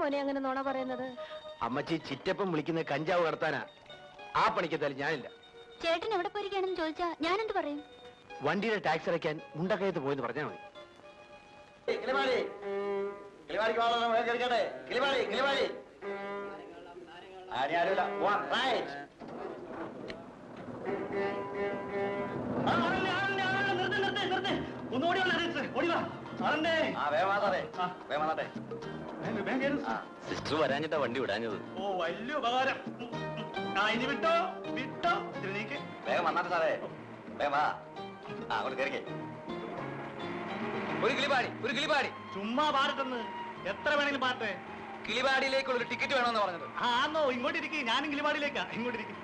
മോനെ അങ്ങനെ നുണ പറയുന്നത്? അമ്മച്ചി ചിറ്റപ്പം വിളിക്കുന്ന കഞ്ചാവ് കടത്താനാ. ആ പണിക്കെത്താലും ഞാനില്ല. ചേട്ടൻ എവിടെ പോയിരിക്കുകയാണെന്ന് ചോദിച്ചാ ഞാനെന്ത് പറയും? വണ്ടിയുടെ ടാക്സ് അടയ്ക്കാൻ മുണ്ടക്കയത്ത് പോയെന്ന് പറഞ്ഞാൽ മതി. സിസ്റ്റർ വരാഞ്ഞിട്ടാ വണ്ടി വിടാഞ്ഞത്. ഓ വലിയ ഉപകാരം. ഇനി വിട്ടോ വിട്ടോ വേഗം വന്നാട്ടെ സാറേ, വേഗം വാ. അങ്ങോട്ട് കയറിക്കേ. ഒരു കിളിപാടി, ഒരു കിളിപാടി. ചുമ്മാ പാടട്ടെന്ന്. എത്ര വേണമെങ്കിലും പാട്ടെ. കിളിപാടിയിലേക്കുള്ള ഒരു ടിക്കറ്റ് വേണമെന്ന് പറഞ്ഞത്. ആന്നോ? ഇങ്ങോട്ട് ഇരിക്കും. ഞാനും കിളിപാടിയിലേക്കാ. ഇങ്ങോട്ട് ഇരിക്കും.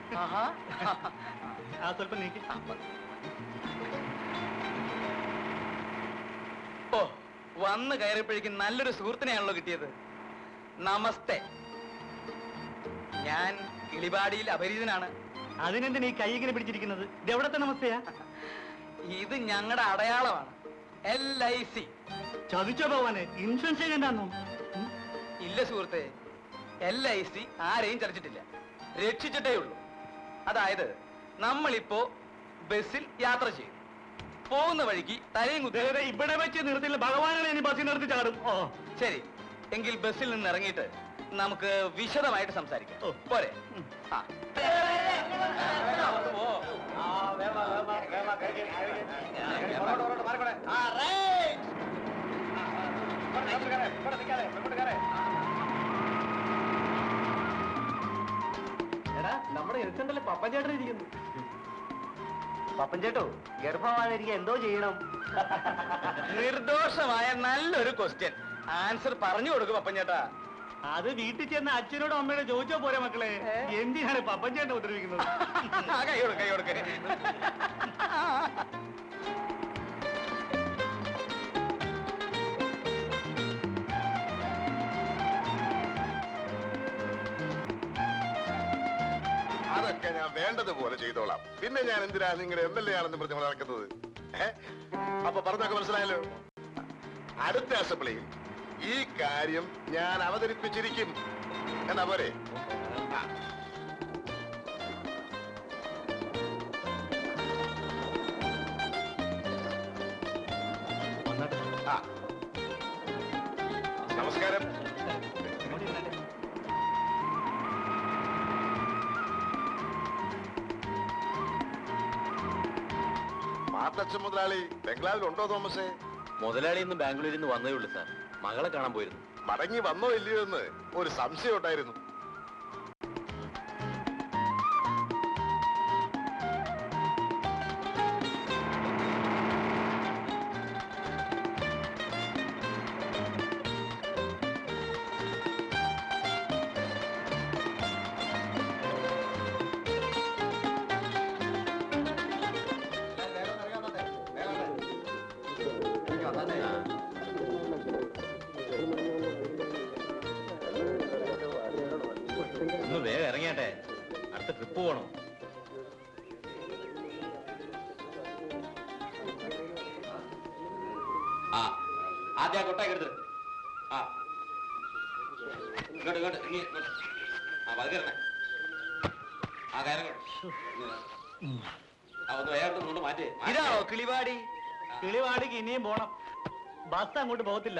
സ്വല്പം നീക്കി. ഓ, വന്ന് കയറിയപ്പോഴേക്കും നല്ലൊരു സുഹൃത്തിനെയാണല്ലോ കിട്ടിയത്. നമസ്തേ. ഞാൻ കിളിപാടിയിൽ അപരിചിതനാണ്. അതിനെന്തിനാ ഈ കൈ ഇങ്ങനെ പിടിച്ചിരിക്കുന്നത്? ഇത് എവിടത്തെ നമസ്തയാ? ഇത് ഞങ്ങളുടെ അടയാളമാണ്. LIC. ചതിച്ചോ ഭഗവാനെ? ഇൻഷുറൻസ് ചെയ്യണ്ടെന്നോ? ഇല്ല സുഹൃത്തെ, LIC ആരെയും ചതിച്ചിട്ടില്ല, രക്ഷിച്ചിട്ടേ ഉള്ളൂ. അതായത് നമ്മളിപ്പോ ബസ്സിൽ യാത്ര ചെയ്യും, പോകുന്ന വഴിക്ക് തലയും കുത്തി. ഇവിടെ വെച്ച് നിർത്തില്ല ഭഗവാനെ, ഇനി ബസ്സിൽ നിർത്തി ചാടും. ഓ ശരി, എങ്കിൽ ബസ്സിൽ നിന്ന് ഇറങ്ങിയിട്ട് നമുക്ക് വിശദമായിട്ട് സംസാരിക്കാം. പോരെ? എടാ, നമ്മുടെ എഴുത്തണ്ടല്ലേ പപ്പൻ ചേട്ടൻ ഇരിക്കുന്നു. പപ്പൻ ചേട്ടോ, ഗർഭമായിരിക്കും എന്തോ ചെയ്യണം? നിർദോഷമായ നല്ലൊരു ക്വസ്റ്റ്യൻ. ആൻസർ പറഞ്ഞു കൊടുക്കും പപ്പൻ ചേട്ടാ. അത് വീട്ടിൽ ചെന്ന് അച്ഛനോടും അമ്മയോടും ചോദിച്ചോ പോരെ മക്കളെ? എന്തിനാണ് പപ്പൻ ചേട്ടനെ ഉപദ്രവിക്കുന്നത്? കൈ കൊടുക്ക, കൈ കൊടുക്ക. അതൊക്കെ ഞാൻ വേണ്ടതുപോലെ ചെയ്തോളാം. പിന്നെ ഞാൻ എന്തിനാ നിങ്ങളുടെ MLA ആണെന്ന് പറഞ്ഞ് നടക്കുന്നത്? അപ്പൊ പറഞ്ഞൊക്കെ മനസ്സിലായല്ലോ. അടുത്ത അസംബ്ലിയിൽ ഈ കാര്യം ഞാൻ അവതരിപ്പിച്ചിരിക്കും. എന്നാ പോരെ? നമസ്കാരം. മാത്തച്ഛൻ മുതലാളി ബംഗ്ലാവിലുണ്ടോ തോമസേ? മുതലാളി ഇന്ന് ബാംഗ്ലൂരിൽ നിന്ന് വന്നേ ഉള്ളൂ സാർ. മകളെ കാണാൻ പോയിരുന്നു. മടങ്ങി വന്നോ ഇല്ലയോ എന്ന് ഒരു സംശയം ഉണ്ടായിരുന്നു. ഒന്ന് വേഗം ഇറങ്ങിയാട്ടെ, അടുത്ത ട്രിപ്പ് പോകണം. ആദ്യം ആ കൊട്ടായി എടുത്ത്. ഇങ്ങോട്ട് ഇങ്ങോട്ട് ഇങ്ങോട്ട്. പതുക്കരണേ. ആ കയറ ഒന്ന് വേഗം മാറ്റി. ഇതാണോ കിളിവാടി? കിളിവാടിക്ക് ഇനിയും പോണം. ബസ് അങ്ങോട്ട് പോകത്തില്ല,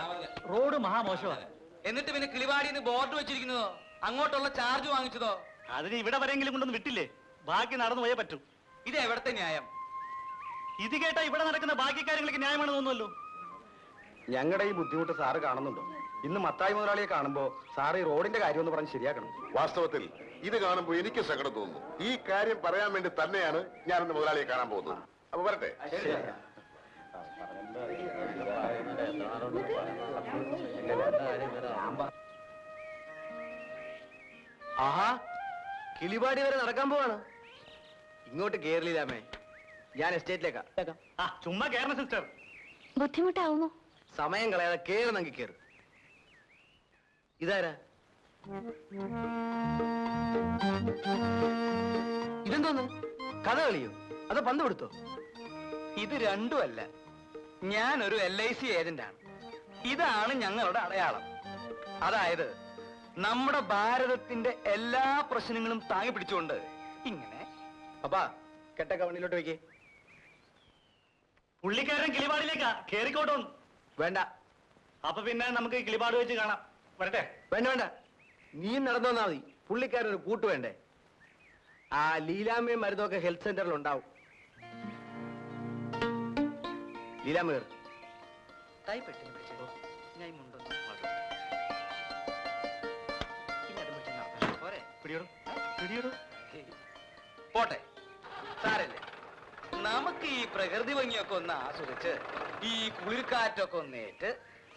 റോഡ് മഹാമോശമാണ്. എന്നിട്ട് പിന്നെ കിളിവാടിന്ന് ബോർഡ് വെച്ചിരിക്കുന്നതോ, അങ്ങോട്ടുള്ള ചാർജ് വാങ്ങിച്ചതോ? അതിന് ഇവിടെ വരെങ്കിലും കൊണ്ടൊന്ന് വിട്ടില്ലേ? ബാക്കി നടന്നു പോയേ പറ്റൂ. ഇത് എവിടത്തെ ന്യായം? ഇത് കേട്ടാ ഇവിടെ നടക്കുന്ന ബാക്കി കാര്യങ്ങൾക്ക് ന്യായമാണ് തോന്നുമല്ലോ. ഞങ്ങളുടെ ഈ ബുദ്ധിമുട്ട് സാറ് കാണുന്നുണ്ടോ? ഇന്ന് മത്തായി മുതലാളിയെ കാണുമ്പോ സാറ് ഈ റോഡിന്റെ കാര്യം ഒന്ന് പറഞ്ഞ് ശരിയാക്കണം. വാസ്തവത്തിൽ ഇത് കാണുമ്പോൾ എനിക്ക് സങ്കടം തോന്നുന്നു. ഈ കാര്യം പറയാൻ വേണ്ടി തന്നെയാണ് ഞാൻ ഇന്ന് മുതലാളിയെ കാണാൻ പോകുന്നത്. അപ്പൊ വരട്ടെ. ആഹാ, കിളിപാടി വരെ നടക്കാൻ പോവാണ്. ഇങ്ങോട്ട് കേരളീലാമേ, ഞാൻ എസ്റ്റേറ്റിലേക്കാ. ചുമ്മാ കേരള സിസ്റ്റർ. ബുദ്ധിമുട്ടാവുമോ? സമയം കളയാതെ കേറുന്നെങ്കിൽ കേറ്. ഇതാരാ? ഇതെന്തോന്ന്? കഥ കളിയോ അതോ പന്ത് കൊടുത്തോ? ഇത് രണ്ടുമല്ല. ഞാനൊരു LIC ഏജന്റാണ്. ഇതാണ് ഞങ്ങളുടെ അടയാളം. അതായത് നമ്മുടെ ഭാരതത്തിന്റെ എല്ലാ പ്രശ്നങ്ങളും താങ്ങി പിടിച്ചുകൊണ്ട് ഇങ്ങനെ അപ്പാ കെട്ടൊക്കെ വണ്ടിയിലോട്ട് വെക്കേ. പുള്ളിക്കാരൻ കിളിപാടിലേക്കാ കേറിക്കോട്ടോ. വേണ്ട. അപ്പൊ പിന്നെ നമുക്ക് കിളിപാട് വെച്ച് കാണാം. വരട്ടെ? വേണ്ട വേണ്ട, നീ നടന്നു വന്നാ മതി. പുള്ളിക്കാരൊരു കൂട്ട് വേണ്ടേ? ആ ലീലാമ്മയും മരുന്നൊക്കെ ഹെൽത്ത് സെന്ററിൽ ഉണ്ടാവും. ലീലാമ്മ കയറി. പോട്ടെ, സാരല്ലേ. നമുക്ക് ഈ പ്രകൃതി ഭംഗിയൊക്കെ ഒന്ന് ആസ്വദിച്ച് ഈ കുളിർക്കാറ്റൊക്കെ ഒന്നേറ്റ്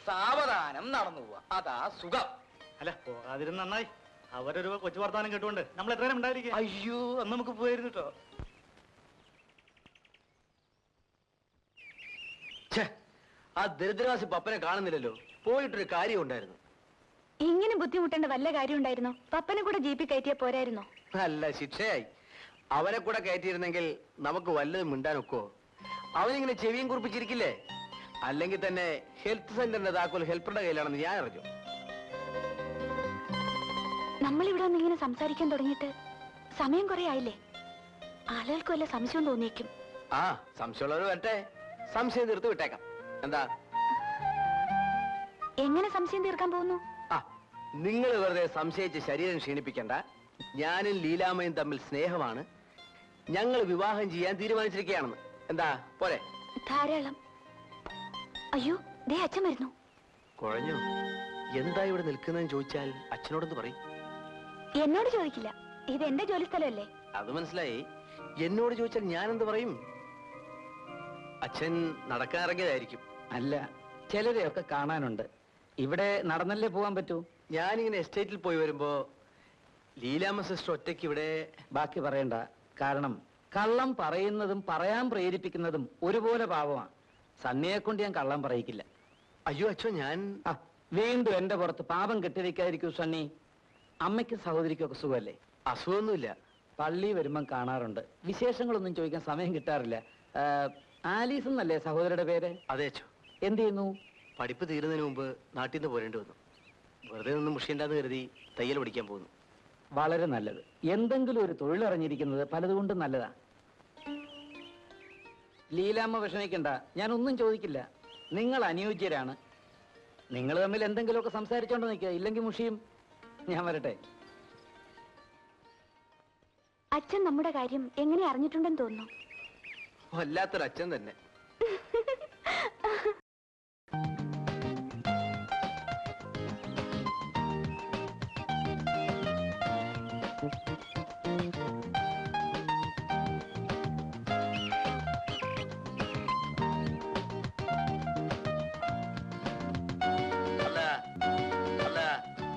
സാവധാനം നടന്നു പോവാ. അതാ സുഖം. അല്ല, പോകാതിരുന്ന് നന്നായി. അവരൊരു കൊച്ചു വർത്താനം കേട്ടുകൊണ്ട് നമ്മൾ എത്ര നേരം ഉണ്ടായിരിക്കും? അയ്യോ, അന്ന് നമുക്ക് പോയിരുന്നു കേട്ടോ. ആ ദരിദ്രവാസി പപ്പനെ കാണുന്നില്ലല്ലോ. പോയിട്ടൊരു കാര്യം ഉണ്ടായിരുന്നു. ഇങ്ങനെ ബുദ്ധിമുട്ടേണ്ട വല്ല കാര്യം ഉണ്ടായിരുന്നോ? പപ്പനെ കൂടെ ജീപ്പിൽ കയറ്റിയാ പോരായിരുന്നോ? നല്ല ശിക്ഷയായി. അവനെ കൂടെ കയറ്റിയിരുന്നെങ്കിൽ നമുക്ക് വല്ലതും മിണ്ടാനൊക്കോ? അവനിങ്ങനെ ചെവിയും കുറിപ്പിച്ചിരിക്കില്ലേ? അല്ലെങ്കിൽ തന്നെ ഹെൽത്ത് സെന്ററിന്റെ താക്കോൽ ഹെൽപ്പറുടെ കയ്യിലാണെന്ന് ഞാൻ അറിഞ്ഞു. നമ്മളിവിടെ ഒന്ന് ഇങ്ങനെ സംസാരിക്കാൻ തുടങ്ങിയിട്ട് സമയം കുറെ ആയില്ലേ? ആളുകൾക്ക് വല്ല സംശയം തോന്നിയേക്കും. ആ, സംശയമുള്ളവർ വരട്ടെ. സംശയം തീർത്ത് വിട്ടേക്കാം. എന്താ? എങ്ങനെ സംശയം തീർക്കാൻ പോകുന്നു? ആ, നിങ്ങൾ വെറുതെ സംശയിച്ച് ശരീരം ക്ഷീണിപ്പിക്കണ്ട. ഞാനും ലീലാമ്മയും തമ്മിൽ സ്നേഹമാണ്. ഞങ്ങൾ വിവാഹം ചെയ്യാൻ തീരുമാനിച്ചിരിക്കുകയാണെന്ന്. എന്താ പോരെ? ധാരാളം. അയ്യോ, ദേ അച്ഛൻ വരുന്നു. കുഴഞ്ഞു. എന്താ ഇവിടെ നിൽക്കുന്നതെന്ന് ചോദിച്ചാൽ അച്ഛനോടൊന്ന് പറയും. എന്നോട് ചോദിക്കില്ല, ഇത് എന്റെ ജോലി സ്ഥലമല്ലേ. അത് മനസ്സിലായി. എന്നോട് ചോദിച്ചാൽ ഞാൻ എന്ത് പറയും? അച്ഛൻ നടക്കാൻ ഇറങ്ങിയതായിരിക്കും. അല്ല, ചിലരെയൊക്കെ കാണാനുണ്ട്. ഇവിടെ നടന്നല്ലേ പോകാൻ പറ്റൂ? ഞാനിങ്ങനെ എസ്റ്റേറ്റിൽ പോയി വരുമ്പോ ലീലാമ്മ സിസ്റ്റർ ഒറ്റയ്ക്ക് ഇവിടെ. ബാക്കി പറയണ്ട. കാരണം കള്ളം പറയുന്നതും പറയാൻ പ്രേരിപ്പിക്കുന്നതും ഒരുപോലെ പാവമാണ്. സണ്ണിയെ കൊണ്ട് ഞാൻ കള്ളം പറയിക്കില്ല. അയ്യോ അച്ഛോ, ഞാൻ വീണ്ടും എന്റെ പുറത്ത് പാപം കെട്ടിവെക്കാതിരിക്കൂ സണ്ണി. അമ്മയ്ക്കും സഹോദരിക്കും ഒക്കെ സുഖമല്ലേ? അസുഖമൊന്നുമില്ല. പള്ളി വരുമ്പം കാണാറുണ്ട്. വിശേഷങ്ങളൊന്നും ചോദിക്കാൻ സമയം കിട്ടാറില്ല. ആലീസ് എന്നല്ലേ സഹോദരിയുടെ പേര്? അതെ അച്ഛോ. എന്ത് ചെയ്യുന്നു? പഠിപ്പ് തീരുന്നതിന് മുമ്പ് നാട്ടിൽ നിന്ന് പോരേണ്ടി വന്നു. വെറുതെ ഒന്നും മുഷിയണ്ടെന്ന് കരുതി തയ്യൽ പഠിക്കാൻ പോകുന്നു. വളരെ നല്ലത്. എന്തെങ്കിലും ഒരു തൊഴിലറിഞ്ഞിരിക്കുന്നത് പലതുകൊണ്ടും നല്ലതാ. ലീലാമ്മ വിഷമിക്കണ്ട, ഞാൻ ഒന്നും ചോദിക്കില്ല. നിങ്ങൾ അനുയോജ്യരാണ്. നിങ്ങൾ തമ്മിൽ എന്തെങ്കിലുമൊക്കെ സംസാരിച്ചോണ്ട് നിൽക്കുക, ഇല്ലെങ്കിൽ മുഷിയും. ഞാൻ വരട്ടെ. അച്ഛൻ നമ്മുടെ കാര്യം എങ്ങനെ അറിഞ്ഞിട്ടുണ്ടെന്ന് തോന്നുന്നു. വല്ലാത്തൊരു അച്ഛൻ തന്നെ.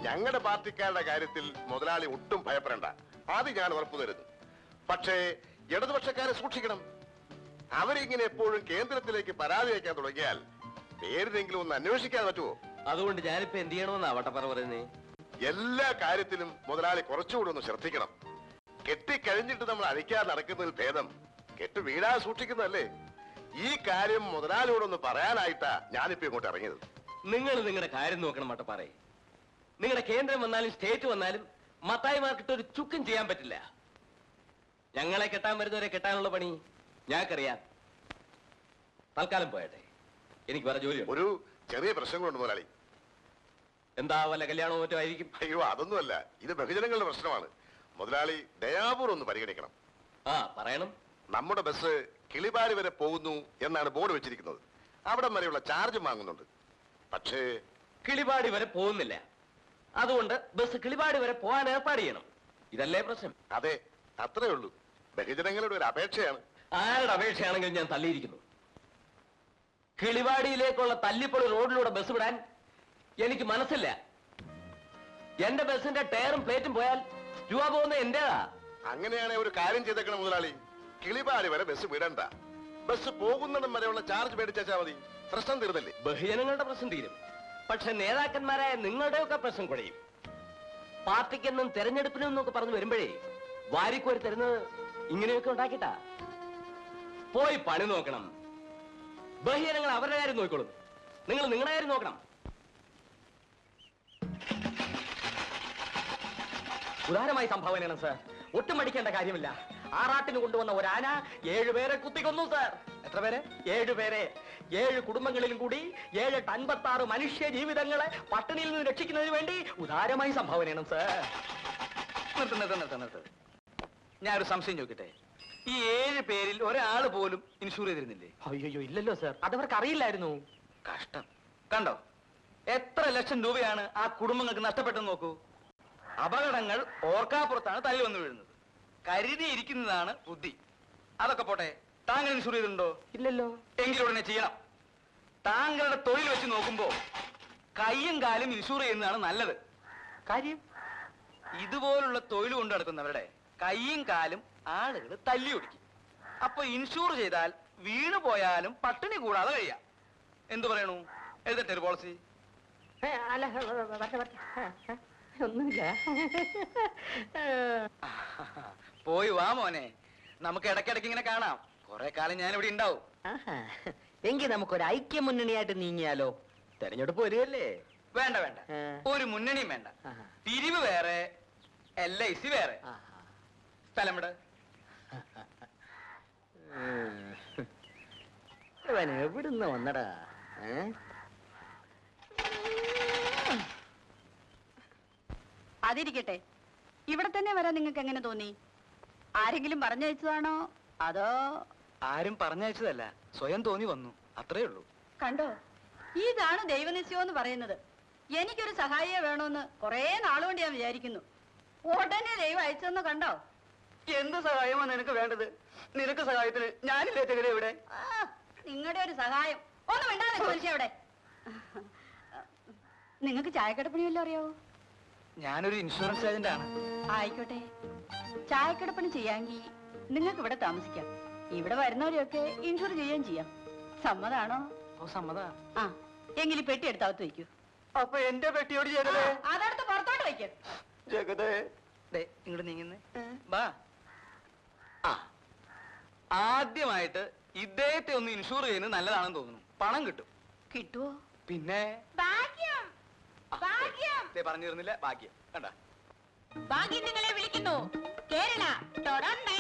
ഞങ്ങളുടെ പാർട്ടിക്കാരുടെ കാര്യത്തിൽ മുതലാളി ഒട്ടും ഭയപ്പെടേണ്ട. അത് ഞാൻ ഉറപ്പു തരുന്നു. പക്ഷേ ഇടതുപക്ഷക്കാരെ സൂക്ഷിക്കണം. അവരിങ്ങനെ എപ്പോഴും കേന്ദ്രത്തിലേക്ക് പരാതി അയക്കാൻ തുടങ്ങിയാൽ പേരിനെങ്കിലും ഒന്ന് അന്വേഷിക്കാൻ പറ്റുമോ? അതുകൊണ്ട് ഞാനിപ്പോ എന്ത് ചെയ്യണമെന്നാ വട്ടപ്പറ പറയുന്നേ? എല്ലാ കാര്യത്തിലും മുതലാളി കുറച്ചുകൂടി ഒന്ന് ശ്രദ്ധിക്കണം. കെട്ടിക്കഴിഞ്ഞിട്ട് നമ്മൾ അഴിക്കാതെ നടക്കുന്നതിൽ ഭേദം കെട്ട് വീഴാതെ സൂക്ഷിക്കുന്നതല്ലേ. ഈ കാര്യം മുതലാളിയോടൊന്ന് പറയാനായിട്ടാ ഞാനിപ്പോ ഇങ്ങോട്ട് ഇറങ്ങിയത്. നിങ്ങൾ നിങ്ങളുടെ കാര്യം നോക്കണം വട്ടപ്പാറേ. നിങ്ങളുടെ കേന്ദ്രം വന്നാലും സ്റ്റേറ്റ് വന്നാലും മത്തായിമാർക്കിട്ട് ഒരു ചുക്കും ചെയ്യാൻ പറ്റില്ല. ഞങ്ങളെ കെട്ടാൻ വരുന്നവരെ കെട്ടാനുള്ള പണി ഞങ്ങൾക്കറിയാം. തൽക്കാലം പോയട്ടെ, എനിക്ക് വേറെ ജോലി. ഒരു ചെറിയ പ്രശ്നങ്ങളുണ്ട് മുതലാളി. എന്താ, വല്ല കല്യാണവും മറ്റോ ആയിരിക്കും? അയ്യോ, അതൊന്നുമല്ല. ഇത് ബഹുജനങ്ങളുടെ പ്രശ്നമാണ്. മുതലാളി ദയാപൂർവ്വം ഒന്ന് പരിഗണിക്കണം. ആ, പറയണം. നമ്മുടെ ബസ് കിളിപാടി വരെ പോകുന്നു എന്നാണ് ബോർഡ് വെച്ചിരിക്കുന്നത്. അവിടം വരെയുള്ള ചാർജ് വാങ്ങുന്നുണ്ട്. പക്ഷേ കിളിപാടി വരെ പോകുന്നില്ല. അതുകൊണ്ട് ബസ് കിളിപാടി വരെ പോകാൻ ഏർപ്പാട് ചെയ്യണം. ഇതല്ലേ പ്രശ്നം? അതെ, അത്രേ ഉള്ളൂ. ബഹുജനങ്ങളുടെ ഒരു അപേക്ഷയാണ്. ആരുടെ അപേക്ഷയാണെങ്കിലും ഞാൻ തള്ളിയിരിക്കുന്നു. കിളിവാടിയിലേക്കുള്ള തല്ലിപ്പൊളി റോഡിലൂടെ ബസ് വിടാൻ എനിക്ക് മനസ്സില്ല. എന്റെ ബസിന്റെ ടയറും പ്ലേറ്റും പോയാൽ രൂപ പോകുന്ന എന്റേതാ. അങ്ങനെയാണെങ്കിൽ ഒരു കാര്യം ചെയ്തേക്കണം മുതലാളി. കിളിപാടി വരെ ബസ് വിടണ്ട. ബസ് പോകുന്നിടം വരെയുള്ള ചാർജ് മേടിച്ചാൽ മതി. പ്രശ്നം തീർന്നില്ലേ? ബഹുജനങ്ങളുടെ പ്രശ്നം തീരും. പക്ഷെ നേതാക്കന്മാരായ നിങ്ങളുടെയൊക്കെ പ്രശ്നം കുഴയും. പാർട്ടിക്കെന്നും തെരഞ്ഞെടുപ്പിനും എന്നൊക്കെ പറഞ്ഞു വരുമ്പോഴേ വാരിക്കോരി തരുന്നത് ഇങ്ങനെയൊക്കെ ഉണ്ടാക്കിട്ടാ. പോയി പണി നോക്കണം. ബഹുജനങ്ങൾ അവരുടെ കാര്യം നോക്കിക്കോളും. നിങ്ങൾ നിങ്ങളുടെ കാര്യം നോക്കണം. ഉദാരമായി സംഭാവനയാണ് സാർ. ഒട്ടും മടിക്കേണ്ട കാര്യമില്ല. ആറാട്ടിന് കൊണ്ടുവന്ന ഒരു ആന 7 പേരെ കുത്തിക്കൊന്നു സാർ. എത്ര പേരെ? 7 പേരെ. 7 കുടുംബങ്ങളിലും കൂടി 756 മനുഷ്യ ജീവിതങ്ങളെ പട്ടിണിയിൽ നിന്ന് രക്ഷിക്കുന്നതിന് വേണ്ടി ഉദാരമായി സംഭാവനയാണ് സാർ. നിർത്ത്. ഞാനൊരു സംശയം ചോദിക്കട്ടെ, ഈ 7 പേരിൽ ഒരാൾ പോലും ഇൻഷൂർ ചെയ്തിരുന്നില്ലേ? അയ്യോ ഇല്ലല്ലോ സാർ, അതവർക്ക് അറിയില്ലായിരുന്നു. കഷ്ടം. കണ്ടോ എത്ര ലക്ഷം രൂപയാണ് ആ കുടുംബങ്ങൾക്ക് നഷ്ടപ്പെട്ടെന്ന് നോക്കൂ. അപകടങ്ങൾ ഓർക്കാപ്പുറത്താണ് തല്ലി വന്നു വീഴുന്നത്. കരുതിയിരിക്കുന്നതാണ് ബുദ്ധി. അതൊക്കെ പോട്ടെ, താങ്കൾ ഇൻഷൂർ ചെയ്തിട്ടുണ്ടോ? ഇല്ലല്ലോ. എങ്കിലും ഉടനെ ചെയ്യണം. താങ്കളുടെ തൊഴിൽ വെച്ച് നോക്കുമ്പോ കയ്യും കാലും ഇൻഷൂർ ചെയ്യുന്നതാണ് നല്ലത്. കാര്യം ഇതുപോലുള്ള തൊഴിൽ കൊണ്ട് നടക്കുന്നവരുടെ കയ്യും കാലും ആളുകൾ തല്ലി ഒടിക്കും. അപ്പൊ ഇൻഷൂർ ചെയ്താൽ വീണു പോയാലും പട്ടിണി കൂടാതെ കഴിയാം. എന്തു പറയണു? എഴുതട്ടെ ഒരു പോളിസി? അല്ല ഒന്നുമില്ല. പോയി വാ മോനെ, നമുക്ക് ഇടയ്ക്കിടയ്ക്ക് ഇങ്ങനെ കാണാം. കുറെ കാലം ഞാൻ ഇവിടെ ഉണ്ടാവും. എങ്കിൽ നമുക്കൊരു ഐക്യ മുന്നണിയായിട്ട് നീങ്ങിയാലോ? തെരഞ്ഞെടുപ്പ് വരികയല്ലേ? വേണ്ട ഒരു മുന്നണിയും വേണ്ട. പിരിവ് വേറെ, LIC വേറെ. സ്ഥലം ഇവിടെ. എവിടുന്ന് വന്നടാ? അതിരിക്കട്ടെ, ഇവിടെ തന്നെ വരാൻ നിങ്ങൾക്ക് എങ്ങനെ തോന്നി? ആരെങ്കിലും പറഞ്ഞയച്ചതാണോ അതോ? ആരും പറഞ്ഞയച്ചതല്ല, സ്വയം തോന്നി വന്നു, അത്രേ ഉള്ളൂ. കണ്ടോ, ഇതാണ് ദൈവനിശ്ചയം എന്ന് പറയുന്നത്. എനിക്കൊരു സഹായിയെ വേണമെന്ന് കുറെ നാളുകൊണ്ട് ഞാൻ വിചാരിക്കുന്നു. ഉടനെ ദൈവം അയച്ചെന്ന് കണ്ടോ? എന്ത് സഹായമാണ് നിനക്ക് വേണ്ടത്? നിനക്ക് സഹായത്തിന് ഞാനില്ലേ ചെകരെ ഇവിടെ? നിങ്ങളുടെ ഒരു സഹായം ഒന്നും വേണ്ടാതെ ചോദിച്ചേ അവിടെ. നിങ്ങൾക്ക് ചായക്കടപ്പണി വല്ലതും അറിയാവോ? ഞാനൊരു ഇൻഷുറൻസ് ഏജന്റ് ആണ്. ആയിക്കോട്ടെ, ചായക്കടപ്പണി ചെയ്യാമെങ്കിൽ നിങ്ങൾക്ക് ഇവിടെ താമസിക്കാം. ഇവിടെ വരുന്നവരെയൊക്കെ ഇൻഷുർ ചെയ്യുകയും ചെയ്യാം. സമ്മതാണോ? ഓ സമ്മതാ. ആ, എങ്കിൽ ഈ പെട്ടി എടുത്തകത്ത് വയ്ക്കൂ. അപ്പൊ എന്റെ പെട്ടിയോട് ജഗതേ. അതടുത്ത് പുറത്തോട്ട് വയ്ക്കൂ. ജഗതേ, ഇങ്ങോട്ട് നീങ്ങുന്നേ. വാ. ആ, ആദ്യമായിട്ട് ഇദ്ദേഹത്തെ ഒന്ന് ഇൻഷൂർ ചെയ്യുന്നത് നല്ലതാണെന്ന് തോന്നുന്നു. പണം കിട്ടും. കിട്ടുവോ? പിന്നെ ഭാഗ്യം, ഭാഗ്യം, പറഞ്ഞിരുന്നില്ല ഭാഗ്യം. കണ്ട ഭാഗ്യം നിങ്ങളെ വിളിക്കുന്നു. കേരള ടൊറോണ്ടോ.